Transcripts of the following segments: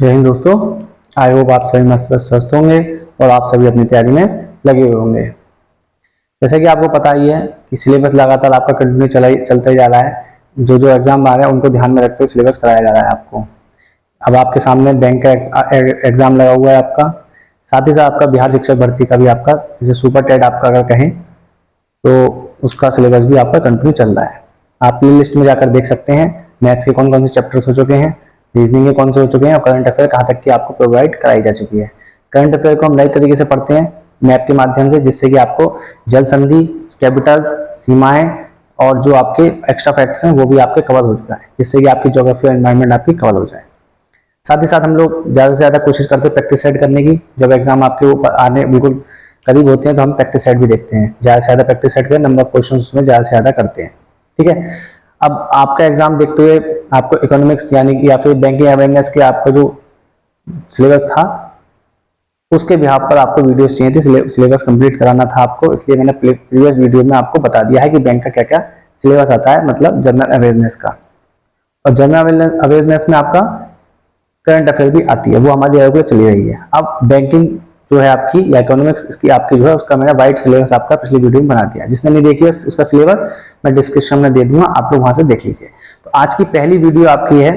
जय हिंद दोस्तों। I hope आप सभी मस्त स्वस्थ होंगे और आप सभी अपनी तैयारी में लगे हुए होंगे। जैसे कि आपको पता ही है कि सिलेबस लगातार आपका कंटिन्यू चलता ही जा रहा है। जो जो एग्जाम आ रहे हैं उनको ध्यान में रखते हुए सिलेबस कराया जा रहा है आपको। अब आपके सामने बैंक का एग्जाम लगा हुआ है आपका, साथ ही साथ आपका बिहार शिक्षक भर्ती का भी आपका, जैसे सुपर टेट आपका अगर कहें तो उसका सिलेबस भी आपका कंटिन्यू चल रहा है। आप प्ले लिस्ट में जाकर देख सकते हैं मैथ्स के कौन कौन से चैप्टर्स हो चुके हैं, रीजनिंग के कौन से हो चुके हैं और करंट अफेयर कहाँ तक की आपको प्रोवाइड कराई जा चुकी है। करंट अफेयर को हम नए तरीके से पढ़ते हैं मैप के माध्यम से, जिससे कि आपको जल संधि, कैपिटल्स, सीमाएं और जो आपके एक्स्ट्रा फैक्ट्स हैं वो भी आपके कवर हो चुका है, जिससे कि आपकी ज्योग्राफी और एनवायरमेंट आपकी कवर हो जाए। साथ ही साथ हम लोग ज़्यादा से ज़्यादा कोशिश करते हैं प्रैक्टिस सेट करने की। जब एग्जाम आपके ऊपर आने बिल्कुल करीब होते हैं तो हम प्रैक्टिस सेट भी देखते हैं, ज़्यादा से ज़्यादा प्रैक्टिस सेट करें, नंबर ऑफ क्वेश्चन उसमें ज़्यादा से ज़्यादा करते हैं। ठीक है, अब आपका एग्जाम देखते हुए आपको इकोनॉमिक्स यानी कि या फिर बैंकिंग अवेयरनेस के आपका जो सिलेबस था उसके बिहाफ पर आपको वीडियोस चाहिए थी, सिलेबस कंप्लीट कराना था आपको, इसलिए मैंने प्रीवियस वीडियो में आपको बता दिया है कि बैंक का क्या क्या सिलेबस आता है, मतलब जनरल अवेयरनेस का। और जनरल अवेयरनेस में आपका करंट अफेयर भी आती है, वो हमारी रेगुलर चली रही है। अब बैंकिंग जो है आपकी या इकोनॉमिक्स इसकी आपकी जो है उसका मैंने वाइट सिलेबस आपका पिछली वीडियो में बना दिया। जिसने नहीं देखी है उसका सिलेबस मैं डिस्क्रिप्शन में दे दूंगा, आप लोग वहां से देख लीजिए। तो आज की पहली वीडियो आपकी है,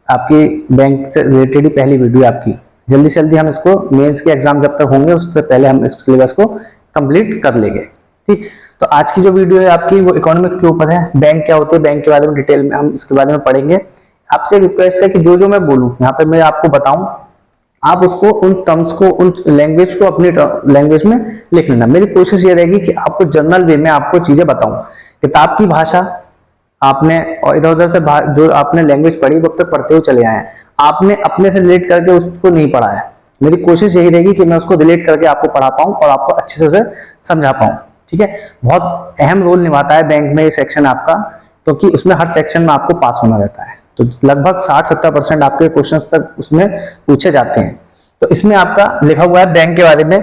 आपकी बैंक से रिलेटेड ही पहली वीडियो आपकी। जल्दी से जल्दी हम इसको मेंस के एग्जाम जब तक होंगे उससे पहले हम इस सिलेबस को कंप्लीट कर लेंगे। ठीक, तो आज की जो वीडियो है आपकी वो इकोनॉमिक्स के ऊपर है। बैंक क्या होते हैं, बैंक के बारे में डिटेल में हम इसके बारे में पढ़ेंगे। आपसे रिक्वेस्ट है कि जो जो मैं बोलूं यहाँ पे मैं आपको बताऊं, आप उसको उन टर्म्स को, उन लैंग्वेज को अपनी लैंग्वेज में लिख लेना। मेरी कोशिश ये रहेगी कि आपको जनरल वे में आपको चीजें बताऊं। किताब की भाषा आपने और इधर उधर से जो आपने लैंग्वेज पढ़ी वो तक पढ़ते हुए चले आए हैं, आपने अपने से रिलेट करके उसको नहीं पढ़ा है। मेरी कोशिश यही रहेगी कि मैं उसको रिलेट करके आपको पढ़ा पाऊं और आपको अच्छे से उसे समझा पाऊं। ठीक है, बहुत अहम रोल निभाता है बैंक में ये सेक्शन आपका, क्योंकि उसमें हर सेक्शन में आपको पास होना रहता है। तो लगभग 60-70% आपके क्वेश्चंस तक उसमें पूछे जाते हैं। तो इसमें आपका लिखा हुआ है बैंक के बारे में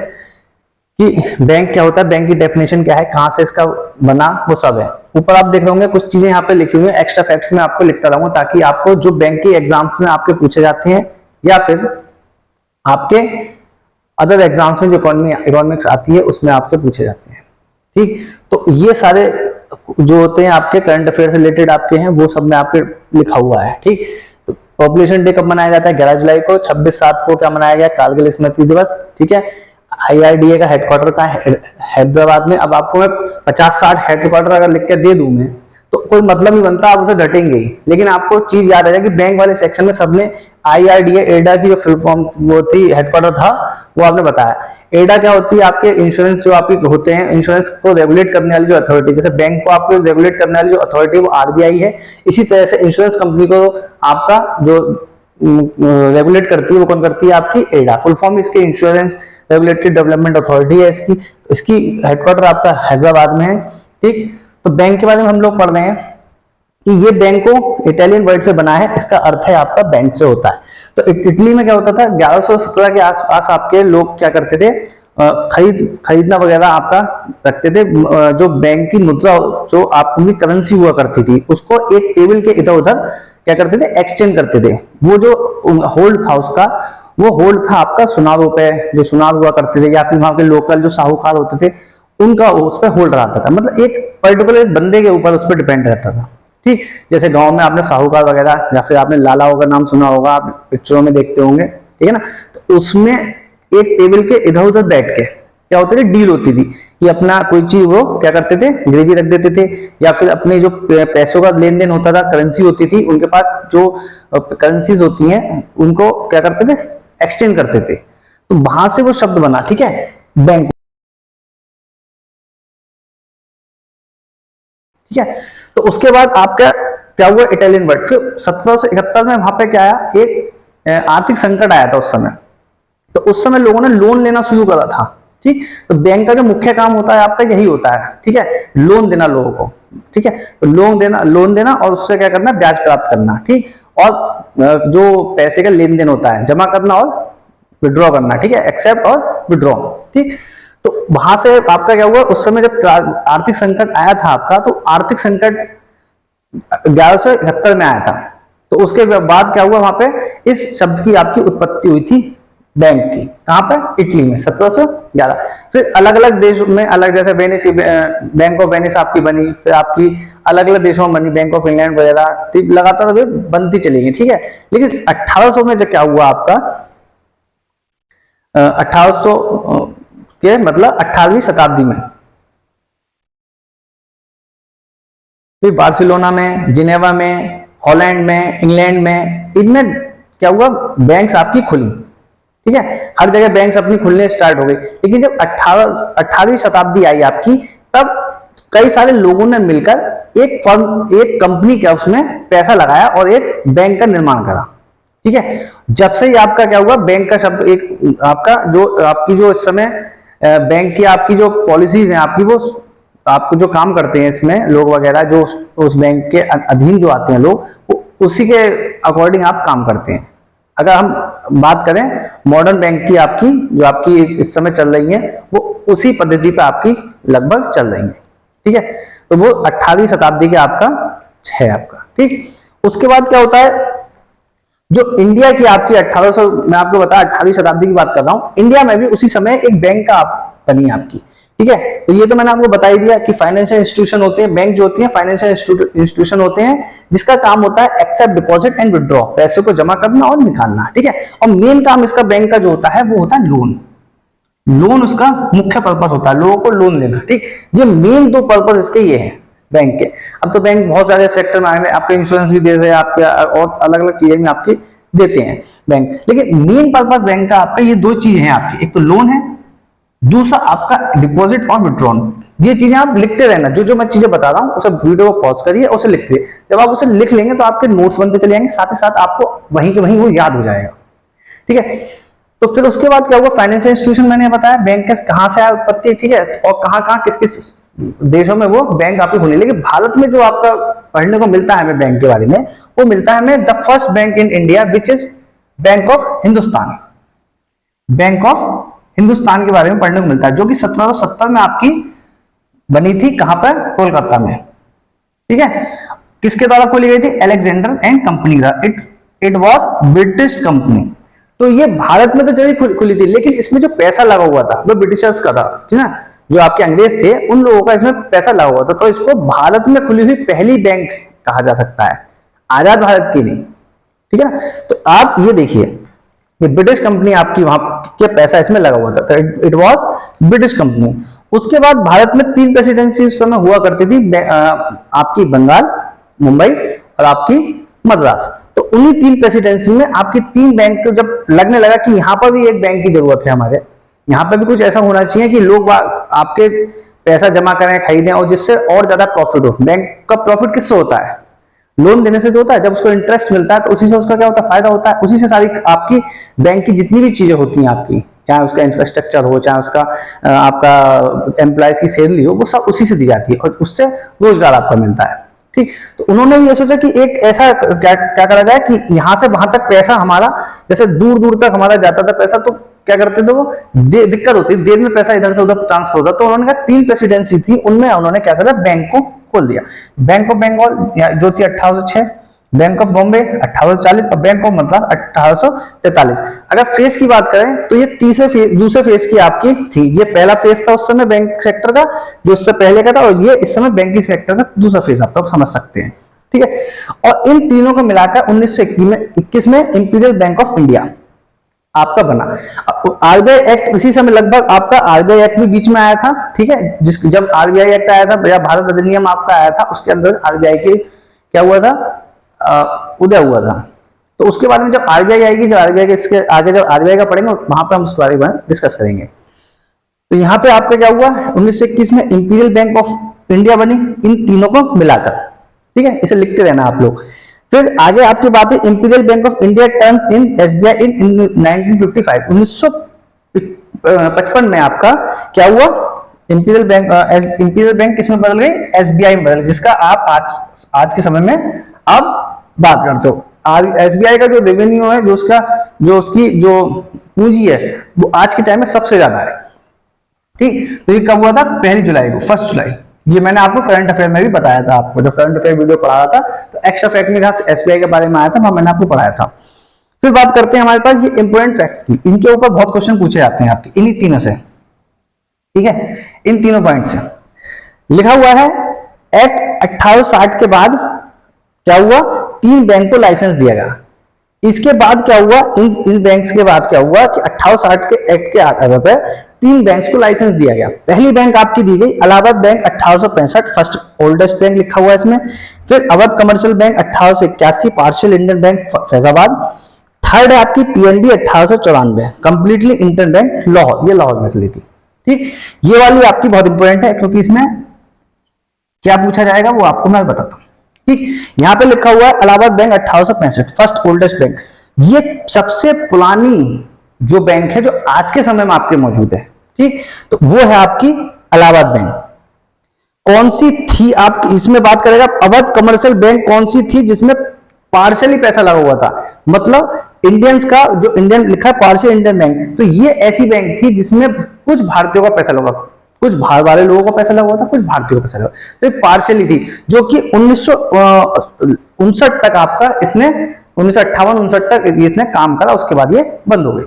कि बैंक क्या होता है, बैंक की डेफिनेशन क्या है, कहां से इसका बना, वो सब है। ऊपर आप देख रहे होंगे कुछ चीजें यहाँ पे लिखी हुई है, एक्स्ट्रा फैक्ट्स में आपको लिखता रहूंगा ताकि आपको जो बैंक के एग्जाम्स में आपके पूछे जाते हैं या फिर आपके अदर एग्जाम्स में जो इकोनॉमिक्स आती है उसमें आपसे पूछे जाते हैं। ठीक, तो ये सारे जो होते हैं आपके करंट अफेयर से रिलेटेड आपके हैं, वो सब में आपके लिखा हुआ है। ठीक, तो पॉपुलेशन डे कब मनाया जाता है, 11 जुलाई को। 26/7 को क्या मनाया गया, कारगिल स्मृति दिवस। ठीक है, IRDA का हेडक्वार्टर का हैदराबाद में। अब आपको मैं 50-60 हेडक्वार्टर अगर लिख के दे दूं मैं तो कोई मतलब नहीं बनता, आप उसे डटेंगे ही। लेकिन आपको चीज याद आ जाए कि बैंक वाले सेक्शन में सबने IRDA एडा की जो फुल फॉर्म वो थी, हेडक्वार्टर था, वो आपने बताया। एडा क्या होती है, आपके इंश्योरेंस जो आपके होते हैं, इंश्योरेंस को रेगुलेट करने वाली जो अथॉरिटी, जैसे बैंक को आपको रेगुलेट करने वाली जो अथॉरिटी वो RBI है, इसी तरह से इंश्योरेंस कंपनी को आपका जो रेगुलेट करती है वो कौन करती है, आपकी एडा। फुल फॉर्म इसके इंश्योरेंस रेगुलेटरी डेवलपमेंट अथॉरिटी है इसकी हेडक्वार्टर आपका हैदराबाद में है। ठीक, तो बैंक के बारे में हम लोग पढ़ रहे हैं कि ये बैंक को इटालियन वर्ड से बना है, इसका अर्थ है आपका बैंक से होता है। तो इटली में क्या होता था, 1117 के आसपास आपके लोग क्या करते थे, खरीदना वगैरह आपका रखते थे। जो बैंक की मुद्रा, जो आपकी करेंसी हुआ करती थी, उसको एक टेबल के इधर उधर क्या करते थे, एक्सचेंज करते थे। वो जो होल्ड था उसका, वो होल्ड था आपका सुनार रुपए, जो सुनार हुआ करते थे, या फिर वहां के लोकल जो साहूकार होते थे उनका उस पर होल्ड रहता था। मतलब एक पर्टिकुलर बंदे के ऊपर उस पर डिपेंड रहता था। ठीक, जैसे गांव में आपने साहूकार वगैरह या फिर आपने लालाओं का नाम सुना होगा, आप पिक्चरों में देखते होंगे। ठीक है ना, तो उसमें एक टेबल के इधर उधर बैठ के क्या होती थी, डील होती थी कि अपना कोई चीज वो क्या करते थे, गिरवी रख देते थे, या फिर अपने जो पैसों का लेन देन होता था, करेंसी होती थी, उनके पास जो करेंसीज होती हैं उनको क्या करते थे, एक्सचेंज करते थे। तो वहां से वो शब्द बना, ठीक है, बैंक। ठीक है, तो उसके बाद आपका क्या हुआ, इटालियन वर्ड। फिर 1771 में वहां पे क्या आया, एक आर्थिक संकट आया था उस समय। तो उस समय लोगों ने लोन लेना शुरू करा था। ठीक, तो बैंक का जो मुख्य काम होता है आपका यही होता है, ठीक है, लोन देना लोगों को। ठीक है, तो लोन देना और उससे क्या करना, ब्याज प्राप्त करना। ठीक, और जो पैसे का लेन देन होता है, जमा करना और विड्रॉ करना। ठीक है, एक्सेप्ट और विड्रॉ। ठीक, तो वहां से आपका क्या हुआ, उस समय जब आर्थिक संकट आया था आपका, तो आर्थिक संकट 1171 में आया था। तो उसके बाद क्या हुआ, वहां पे इस शब्द की आपकी उत्पत्ति हुई थी बैंक की। कहां पर? इटली में 1711। फिर अलग अलग देशों में अलग, जैसे वेनिस, बैंक ऑफ वेनिस आपकी बनी, फिर आपकी अलग अलग देशों में बनी बैंक ऑफ इंग्लैंड वगैरह, तो लगातार बनती चली गई, ठीक है। लेकिन 1800 में जो क्या हुआ आपका, 1800 के मतलब 18वीं शताब्दी में फिर बार्सिलोना में, जिनेवा में, हॉलैंड में, इंग्लैंड में, इनमें क्या हुआ, बैंक्स आपकी खुली, ठीक है। हर जगह बैंक्स अपनी खुलने स्टार्ट हो गई। लेकिन जब 18वीं शताब्दी आई आपकी, तब कई सारे लोगों ने मिलकर एक फर्म, एक कंपनी का उसमें पैसा लगाया और एक बैंक का निर्माण करा, ठीक है। जब से ही आपका क्या हुआ, बैंक का शब्द एक आपका जो आपकी जो इस समय बैंक की आपकी जो पॉलिसीज हैं आपकी, वो आपको जो काम करते हैं इसमें लोग वगैरह जो उस बैंक के अधीन जो आते हैं लोग, वो उसी के अकॉर्डिंग आप काम करते हैं। अगर हम बात करें मॉडर्न बैंक की आपकी जो आपकी इस समय चल रही है, वो उसी पद्धति पे आपकी लगभग चल रही है, ठीक है। तो वो 18वीं शताब्दी के आपका है आपका, ठीक। उसके बाद क्या होता है, जो इंडिया की आपकी 1800, मैं आपको बता 18वीं शताब्दी की बात कर रहा हूं, इंडिया में भी उसी समय एक बैंक का बनी आपकी, ठीक है। तो ये तो मैंने आपको बता ही दिया कि फाइनेंशियल इंस्टीट्यूशन होते हैं, बैंक जो होती है फाइनेंशियल इंस्टीट्यूशन होते हैं, जिसका काम होता है एक्सेप्ट, डिपॉजिट एंड विड्रॉ, पैसे को जमा करना और निकालना, ठीक है। और मेन काम इसका बैंक का जो होता है वो होता है लोन। लोन उसका मुख्य पर्पस होता है, लोगों को लोन देना, ठीक। ये मेन दो पर्पस इसके ये हैं बैंक के। अब तो बैंक बहुत सारे सेक्टर में आए हैं, आपके इंश्योरेंस भी दे रहे हैं, आपके और अलग अलग चीजें भी आपकी देते हैं बैंक। लेकिन मेन पर्पस बैंक का आपका ये दो चीज है आपकी, एक तो लोन है, दूसरा आपका डिपॉजिट और विड्रॉन। ये चीजें आप लिखते रहना, जो जो मैं चीजें बता रहा हूं उसे वीडियो को पॉज करिए, उसे लिखते। जब आप उसे लिख लेंगे तो आपके नोट्स बनते चले जाएंगे, साथ ही साथ आपको वहीं के वहीं वो याद हो जाएगा, ठीक है। तो फिर उसके बाद क्या हुआ, फाइनेंशियल इंस्टीट्यूशन मैंने बताया बैंक के कहां से आया उत्पत्ति, ठीक है, और कहां कहां किस किस देशों में वो बैंक आपकी खुली। लेकिन भारत में जो आपका पढ़ने को मिलता है हमें बैंक के बारे में, वो मिलता है हमें the first bank in India which is bank of Hindustan. Bank of Hindustan के बारे में पढ़ने को मिलता है, जो कि 1770 में आपकी बनी थी। कहां पर? कोलकाता में, ठीक है। किसके द्वारा खोली गई थी? अलेक्जेंडर एंड कंपनी द्वारा। It was British company. तो ये भारत में तो जरूर खुली थी, लेकिन इसमें जो पैसा लगा हुआ था वो ब्रिटिशर्स का था, ठीक है ना। जो आपके अंग्रेज थे उन लोगों का इसमें पैसा लगा हुआ था, तो इसको भारत में खुली हुई पहली बैंक कहा जा सकता है, आजाद भारत की नहीं, ठीक है ना। तो आप ये देखिए, ये ब्रिटिश कंपनी आपकी वहां के पैसा इसमें लगा हुआ था, इट वाज ब्रिटिश कंपनी। उसके बाद भारत में 3 प्रेसिडेंसी उस समय हुआ करती थी, आपकी बंगाल, मुंबई और आपकी मद्रास। तो उन्हीं 3 प्रेसिडेंसी में आपकी 3 बैंक जब लगने लगा कि यहां पर भी एक बैंक की जरूरत है, हमारे यहां पर भी कुछ ऐसा होना चाहिए कि लोग आपके पैसा जमा करें, खरीदें और जिससे और ज्यादा प्रॉफिट हो। बैंक का प्रॉफिट किससे होता है? लोन देने से तो होता है। जब उसको इंटरेस्ट मिलता है तो उसी से उसका क्या होता है? फायदा होता है। उसी से सारी आपकी बैंक की जितनी भी चीजें होती हैं आपकी, चाहे उसका इंफ्रास्ट्रक्चर हो, चाहे उसका आपका एम्प्लॉयज की सैलरी हो, वो सब उसी से दी जाती है और उससे रोजगार आपका मिलता है, ठीक। तो उन्होंने भी ये सोचा कि एक ऐसा क्या करा जाए कि यहां से वहां तक पैसा हमारा, जैसे दूर दूर तक हमारा जाता था पैसा, तो क्या करते थे वो, दिक्कत होती, देर में पैसा इधर से उधर ट्रांसफर होता। तो उन्होंने कहा 3 प्रेसिडेंसी थी, उनमें उन्होंने क्या करा, बैंक को खोल दिया। बैंक ऑफ बंगाल जो थी 1806, बैंक ऑफ बॉम्बे 1840 और बैंक ऑफ मद्रास 1843। अगर फेज की बात करें तो ये दूसरे फेज की आपकी थी। ये पहला फेज था उस समय बैंक सेक्टर का, जो उससे पहले का था, और ये इस समय बैंकिंग सेक्टर का दूसरा फेज आप समझ सकते हैं, ठीक है। और इन तीनों को मिलाकर 1921 में इंपीरियल बैंक ऑफ इंडिया आपका बना। आरबीआई एक्ट इसी समय लगभग आपका आरबीआई एक्ट भी बीच में आया था, ठीक है। जब आरबीआई एक्ट आया था या भारत अधिनियम आपका आया था, उसके अंदर आरबीआई के क्या हुआ था, उदय हुआ था। तो उसके बाद में जब आरबीआई आएगी, जब आरबीआई के इसके आगे जब आरबीआई का पढ़ेंगे वहां पर हम उसके बारे में डिस्कस करेंगे। तो यहाँ पे आपका क्या हुआ, 1921 में इंपीरियल बैंक ऑफ इंडिया बनी, इन तीनों को मिलाकर, ठीक है। इसे लिखते रहना आप लोग। फिर आगे आपकी बात है, Imperial Bank of India turns in SBI in 1955, 1955 में आपका क्या हुआ, इंपीरियल बैंक किसमें बदल गई, एसबीआई में बदल, जिसका आप आज के समय में आप बात करते हो। एसबीआई का जो रेवेन्यू है, जो उसकी जो पूंजी है, वो आज के टाइम में सबसे ज्यादा है, ठीक। तो ये कब हुआ था, 1 जुलाई को, 1 जुलाई, ये मैंने आपको करंट अफेयर में भी बताया था, आपको जब करंट अफेयर वीडियो पढ़ा था तो एक्स्ट्रा फैक्ट में जहां एसबीआई के बारे में आया था वहां मैंने आपको पढ़ाया था। फिर बात करते हैं हमारे पास ये इंपोर्टेंट फैक्ट्स की, इनके ऊपर बहुत क्वेश्चन पूछे जाते हैं आपके इन्हीं तीनों से, ठीक है, इन तीनों पॉइंट से। लिखा हुआ है एक्ट 1860 के बाद क्या हुआ, 3 बैंक को लाइसेंस दिया गया। इसके बाद क्या हुआ, इन बैंक्स के बाद क्या हुआ कि 1860 के एक्ट के आधार पर 3 बैंक्स को लाइसेंस दिया गया। पहली बैंक आपकी दी गई Allahabad bank 1865, first oldest bank लिखा हुआ है इसमें। फिर Awadh commercial bank 1881, partial Indian bank Faizabad. Third है आपकी PNB 1894, completely Indian bank Lahore, ये लाहौर में खुली थी, ठीक। ये वाली आपकी बहुत इंपॉर्टेंट है क्योंकि इसमें क्या पूछा जाएगा वो आपको मैं बताता हूं, ठीक। यहां पे लिखा हुआ है Allahabad bank 1865, first oldest bank. ये सबसे पुरानी जो बैंक है जो आज के समय में आपके मौजूद है, ठीक। तो वो है आपकी इलाहाबाद बैंक। कौन सी थी आप इसमें बात करेगा, अवध कमर्शियल बैंक कौन सी थी जिसमें पार्शियली पैसा लगा हुआ था, मतलब इंडियंस का जो इंडियन लिखा है पार्शियल इंडियन बैंक, तो ये ऐसी बैंक थी जिसमें कुछ भारतीयों का पैसा लगा, कुछ बाहर वाले लोगों का पैसा लगा हुआ था, कुछ भारतीयों का पैसा लगा, तो ये पार्शियली थी, जो कि 1959 तक आपका इसने 1958-59 तक इसने काम करा, उसके बाद ये बंद हो गई।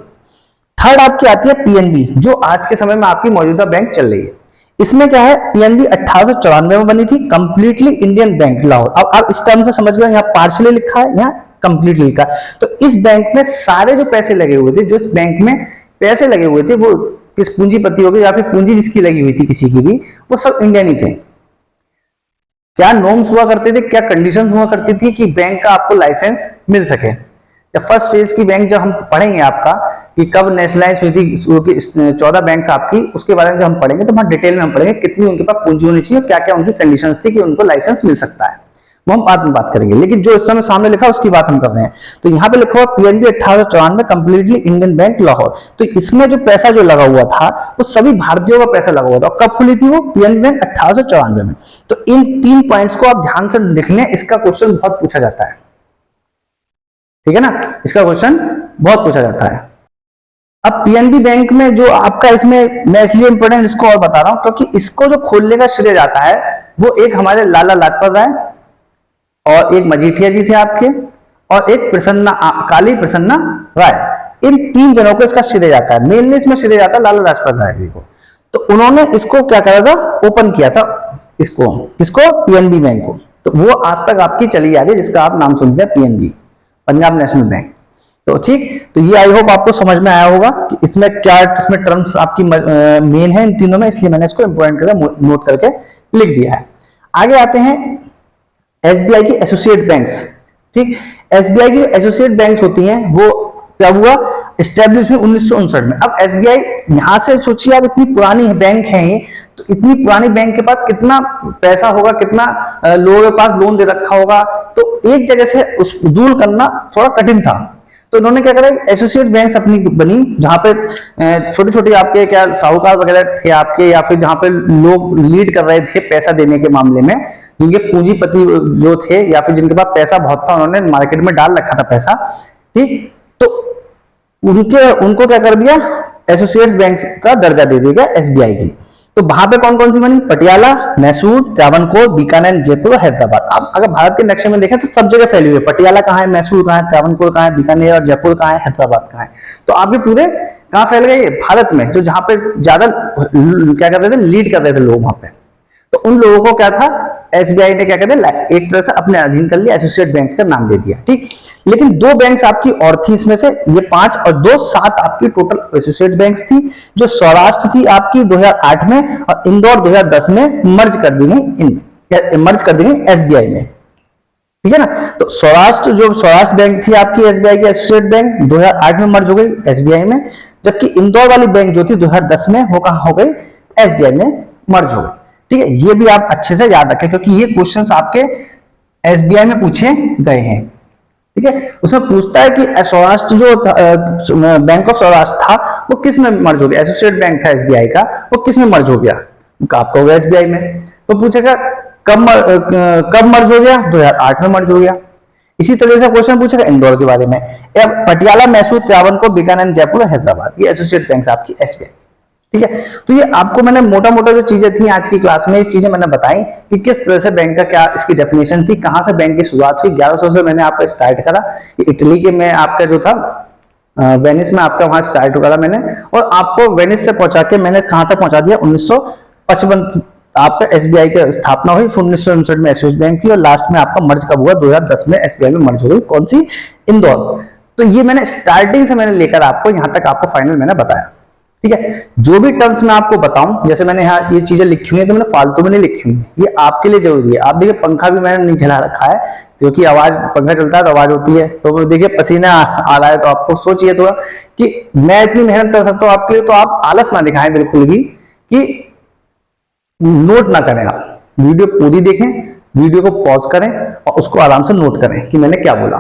थर्ड आपकी आती है पीएनबी, जो आज के समय में आपकी मौजूदा बैंक चल रही है। इसमें क्या है, पीएनबी 1894 में बनी थी, कंप्लीटली इंडियन बैंक लाहौर। अब आप इस टर्म से समझ गए, यहाँ पार्शियली लिखा है, यहाँ कंप्लीटली लिखा है। तो इस बैंक में सारे जो पैसे लगे हुए थे, जो इस बैंक में पैसे लगे हुए थे, वो किस पूंजीपति हो गए या फिर पूंजी जिसकी लगी हुई थी किसी की भी, वो सब इंडियन ही थे। क्या नॉर्म्स हुआ करते थे, क्या कंडीशंस हुआ करती थी कि बैंक का आपको लाइसेंस मिल सके। जब फर्स्ट फेज की बैंक जब हम पढ़ेंगे आपका कि कब नेशनलाइज हुई थी 14 बैंक्स आपकी, उसके बारे में जब हम पढ़ेंगे तो बहुत डिटेल में हम पढ़ेंगे कितनी उनके पास पूंजी होनी चाहिए, क्या क्या उनकी कंडीशंस थी कि उनको लाइसेंस मिल सकता है, वो हम बाद में बात करेंगे। लेकिन जो इस समय सामने लिखा उसकी बात हम कर रहे हैं। तो यहाँ पे लिखा हुआ PNB 1894, completely Indian bank Lahore. तो इसमें जो पैसा जो लगा हुआ था वो सभी भारतीयों का पैसा लगा हुआ था। कब खुली थी वो, पीएनबी बैंक 1894 में। तो इन 3 पॉइंट्स को आप ध्यान से लिख लें, इसका क्वेश्चन बहुत पूछा जाता है, ठीक है ना, इसका क्वेश्चन बहुत पूछा जाता है। अब पीएनबी बैंक में जो आपका, इसमें मैं इसलिए इंपोर्टेंट इसको और बता रहा हूं क्योंकि इसको जो खोलने का श्रेय जाता है वो एक हमारे लाला लाजपत राय और एक मजीठिया जी थे आपके, और एक काली प्रसन्ना राय। इन 3 जनों को इसका श्रेय जाता है। मेनली इसमें श्रेय जाता है लाला लाजपत राय जी को। तो उन्होंने इसको क्या करा था, ओपन किया था इसको पीएनबी बैंक को। तो वो आज तक आपकी चली आ रही है, जिसका आप नाम सुनते हैं पीएनबी, पंजाब नेशनल बैंक। तो ठीक, तो ये आई होप आपको समझ में आया होगा कि इसमें क्या, इसमें टर्म्स आपकी मेन है इन तीनों में, इसलिए मैंने इसको इंपोर्टेंट करके नोट करके लिख दिया है। आगे आते हैं एसबीआई की एसोसिएट बैंक्स, ठीक। एसबीआई की एसोसिएट बैंक्स होती हैं वो क्या हुआ, एस्टेब्लिश हुई 1959 में। अब एसबीआई यहां से सोचिए, आप इतनी पुरानी बैंक है ये, तो इतनी पुरानी बैंक के पास कितना पैसा होगा, कितना लोगों के पास लोन दे रखा होगा, तो एक जगह से उस दूर करना थोड़ा कठिन था। तो इन्होंने क्या करा, एसोसिएट बैंक्स अपनी बनी, जहां पे छोटे छोटे आपके क्या साहूकार वगैरह थे आपके, या फिर जहां पे लोग लीड कर रहे थे पैसा देने के मामले में, जिनके पूंजीपति जो थे या फिर जिनके पास पैसा बहुत था, उन्होंने मार्केट में डाल रखा था पैसा, ठीक। तो उनको क्या कर दिया, एसोसिएट्स बैंक्स का दर्जा दे दिया एसबीआई की। तो वहां पे कौन कौन सी बनी, पटियाला, मैसूर, त्रावणकोर, बीकानेर, जयपुर, हैदराबाद। आप अगर भारत के नक्शे में देखें तो सब जगह फैली हुई है। पटियाला कहाँ है, मैसूर कहाँ है, त्रावणकोर कहाँ है, बीकानेर और जयपुर कहाँ है, हैदराबाद कहाँ है। तो आप भी पूरे कहाँ फैल गए, भारत में, जो जहां पे ज्यादा क्या कर रहे थे, लीड कर रहे थे लोग वहां पे। तो उन लोगों को क्या था, एसबीआई ने क्या कहते हैं, एक तरह से अपने अधीन कर लिया, एसोसिएट बैंक्स का नाम दे दिया, ठीक। लेकिन 2 बैंक्स आपकी और थी इसमें से, ये 5 और 2 7 आपकी टोटल एसोसिएट बैंक्स थी। जो सौराष्ट्र थी आपकी 2008 में, और इंदौर 2010 में मर्ज कर दी गई एसबीआई में, ठीक है ना। तो सौराष्ट्र बैंक थी आपकी एसबीआई की एसोसिएट बैंक, 2008 में मर्ज हो गई एसबीआई में। जबकि इंदौर वाली बैंक जो थी 2010 में, वो कहां हो गई, एसबीआई में मर्ज हो गई, ठीक है। ये भी आप अच्छे से याद रखें क्योंकि ये क्वेश्चंस आपके एसबीआई में पूछे गए हैं, ठीक है। उसमें पूछता है कि सौराष्ट्र जो बैंक ऑफ सौराष्ट्र था वो किस में मर्ज हो गया, एसोसिएट बैंक था एसबीआई का, वो किस में मर्ज हो गया, आपका हो गया एसबीआई में। तो पूछेगा कब मर्ज हो गया, 2008 में मर्ज हो गया। इसी तरह से क्वेश्चन पूछेगा इंदौर के बारे में, पटियाला, मैसूर, त्रावणकोर, बीकानेर, जयपुर, हैदराबाद, ये एसोसिएट बैंक आपकी एसबीआई, ठीक है। तो ये आपको मैंने मोटा मोटा जो चीजें थी आज की क्लास में, ये चीजें मैंने बताई कि किस तरह से बैंक का क्या इसकी डेफिनेशन थी, कहां से बैंक की शुरुआत हुई। 1100 से मैंने आपका स्टार्ट करा, इटली के में आपका जो था वेनिस में आपका वहां स्टार्ट करा मैंने, और आपको वेनिस से पहुंचा के मैंने कहां तक पहुंचा दिया, 1955 आपका एसबीआई की स्थापना हुई, 1959 में एसोस बैंक थी, और लास्ट में आपका मर्ज कब हुआ, 2010 में एसबीआई में मर्ज हो गई। कौन सी? इंदौर। तो ये मैंने स्टार्टिंग से मैंने लेकर आपको यहां तक आपको फाइनल मैंने बताया, ठीक है। जो भी टर्म्स मैं आपको बताऊं, जैसे मैंने यहाँ ये चीजें लिखी हुई है तो मैंने फालतू में नहीं लिखी हुई, ये आपके लिए जरूरी है। आप देखिए पंखा भी मैंने नहीं चला रखा है, क्योंकि आवाज, पंखा चलता है तो आवाज होती है, तो देखिए पसीना आ रहा है, तो आपको सोचिए थोड़ा कि मैं इतनी मेहनत कर सकता हूँ आपके लिए, तो आप आलस ना दिखाएं बिल्कुल भी, कि नोट ना करें। आप वीडियो पूरी देखें, वीडियो को पॉज करें और उसको आराम से नोट करें कि मैंने क्या बोला,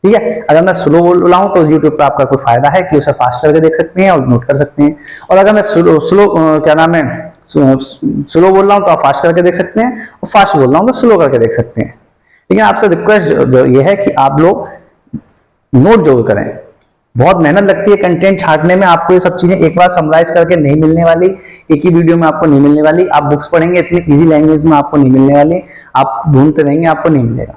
ठीक है। अगर मैं स्लो बोल रहा हूं तो YouTube पे आपका कोई फायदा है कि उसे फास्ट करके देख सकते हैं और नोट कर सकते हैं, और अगर मैं स्लो क्या नाम है, स्लो बोल रहा हूं तो आप फास्ट करके देख सकते हैं, और फास्ट बोल रहा हूं तो स्लो करके देख सकते हैं। लेकिन आपसे रिक्वेस्ट ये है कि आप लोग नोट जरूर करें। बहुत मेहनत लगती है कंटेंट छांटने में, आपको ये सब चीजें एक बार समराइज करके नहीं मिलने वाली, एक ही वीडियो में आपको नहीं मिलने वाली। आप बुक्स पढ़ेंगे इतनी इजी लैंग्वेज में आपको नहीं मिलने वाली, आप ढूंढते रहेंगे आपको नहीं मिलेगा।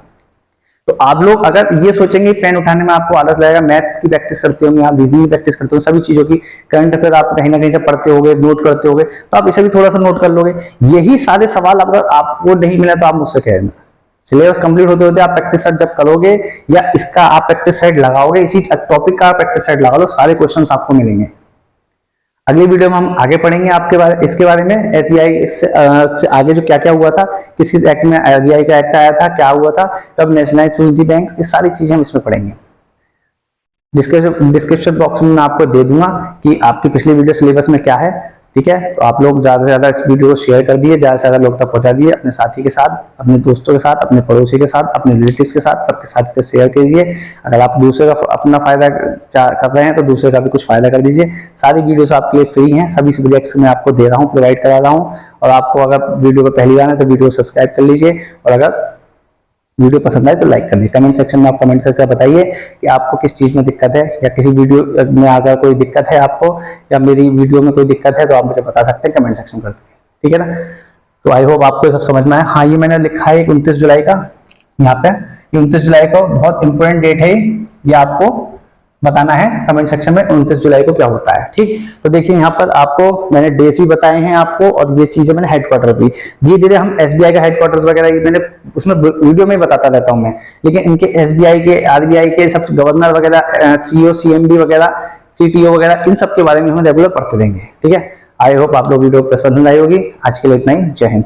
तो आप लोग अगर ये सोचेंगे पेन उठाने में आपको आलस लगेगा, मैथ की प्रैक्टिस करते होंगे आप, रीजनिंग की प्रैक्टिस करते हो, सभी चीजों की, करंट अफेयर आप कहीं ना कहीं से पढ़ते होगे, नोट करते होगे, तो आप इसे भी थोड़ा सा नोट कर लोगे। यही सारे सवाल अगर आपको नहीं मिला तो आप मुझसे कह देना, सिलेबस कंप्लीट होते होते आप प्रैक्टिस सेट जब करोगे, या इसका आप प्रैक्टिस सेट लगाओगे, इसी टॉपिक का प्रैक्टिस सेट लगा लो, सारे क्वेश्चंस आपको मिलेंगे। अगली वीडियो में हम आगे पढ़ेंगे आपके बारे, इसके बारे में, एसबीआई से आगे जो क्या क्या हुआ था, किस किस एक्ट में आरबीआई का एक्ट आया था, क्या हुआ था, कब नेशनलाइज हुई थी बैंक, ये सारी चीजें हम इसमें पढ़ेंगे। डिस्क्रिप्शन बॉक्स में मैं आपको दे दूंगा कि आपकी पिछली वीडियो सिलेबस में क्या है, ठीक है। तो आप लोग ज्यादा से ज्यादा इस वीडियो को शेयर कर दिए, ज्यादा से ज्यादा लोग तक पहुंचा दिए, अपने साथी के साथ, अपने दोस्तों के साथ, अपने पड़ोसी के साथ, अपने रिलेटिव्स के साथ, सबके साथ इसे शेयर कीजिए। अगर आप दूसरे का अपना फायदा कर रहे हैं तो दूसरे का भी कुछ फायदा कर दीजिए। सारी वीडियोस आपके लिए फ्री हैं, सभी सब्जेक्ट्स में आपको दे रहा हूँ, प्रोवाइड करा रहा हूँ। और आपको अगर वीडियो को पहली बार है तो वीडियो को सब्सक्राइब कर लीजिए, और अगर वीडियो पसंद आए तो लाइक कर दीजिए। कमेंट सेक्शन में आप कमेंट करके बताइए कि आपको किस चीज में दिक्कत है, या किसी वीडियो में अगर कोई दिक्कत है आपको, या मेरी वीडियो में कोई दिक्कत है तो आप मुझे बता सकते हैं कमेंट सेक्शन करके, ठीक है ना। तो आई होप आपको सब समझ में आया। हाँ, ये मैंने लिखा है 29 जुलाई का, यहाँ पे 29 जुलाई को बहुत इंपॉर्टेंट डेट है, ये आपको बताना है कमेंट सेक्शन में 29 जुलाई को क्या होता है, ठीक। तो देखिए यहाँ पर आपको मैंने डेज भी बताए हैं आपको, और ये चीजें मैंने हेडक्वार्टर भी, धीरे धीरे हम एसबीआई का हेडक्वार्टर्स वगैरह मैंने उसमें वीडियो में बताता रहता हूँ मैं, लेकिन इनके एसबीआई के, आरबीआई के सब गवर्नर वगैरह, सीओ सीएमडी वगैरह, सीटीओ वगैरह, इन सब के बारे में हम रेगुलर पढ़ते रहेंगे, ठीक है। आई होप आप लोग वीडियो पसंद आई होगी। आज के लिए इतना ही, जय हिंद।